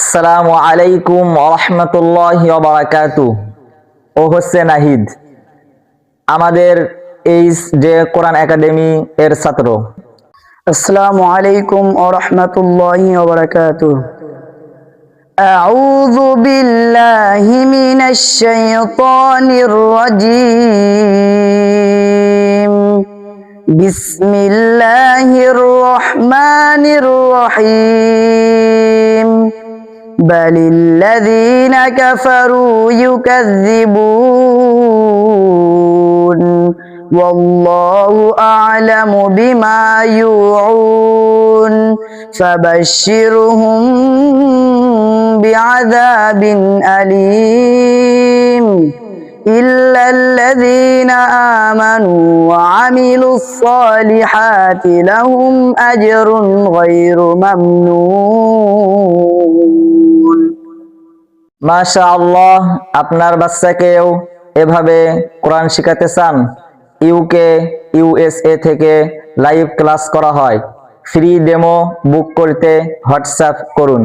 আসসালামু আলাইকুম ওয়া রাহমাতুল্লাহি ওয়া বারাকাতুহু। ও হচ্ছে নাহিদ, আমাদের এই যে কোরআন একাডেমি এর ছাত্র। আসসালামু আলাইকুম ওয়া রাহমাতুল্লাহি ওয়া বারাকাতুহু। আউযু বিল্লাহি মিনাশ শাইতানির রাজীম। বিসমিল্লাহির রহমানির রহিম। বালিল্লাযীনা কাফারু ইউকাযযিবুন ওয়াল্লাহু আ'লামু বিমা ইউ'উন ফাবাশশিরহুম বি'আযাবিন আলীম ইল্লাল্লাযীনা আমানু ওয়া আমিলুস সালিহাতি লাহুম আজরুন গায়রু মামনুন। মাশাআল্লাহ, আপনার বাচ্চাকেও এভাবে কোরআন শেখাতে চান? ইউকে ইউএসএ থেকে লাইভ ক্লাস করা হয়। ফ্রি ডেমো বুক করতে হোয়াটসঅ্যাপ করুন।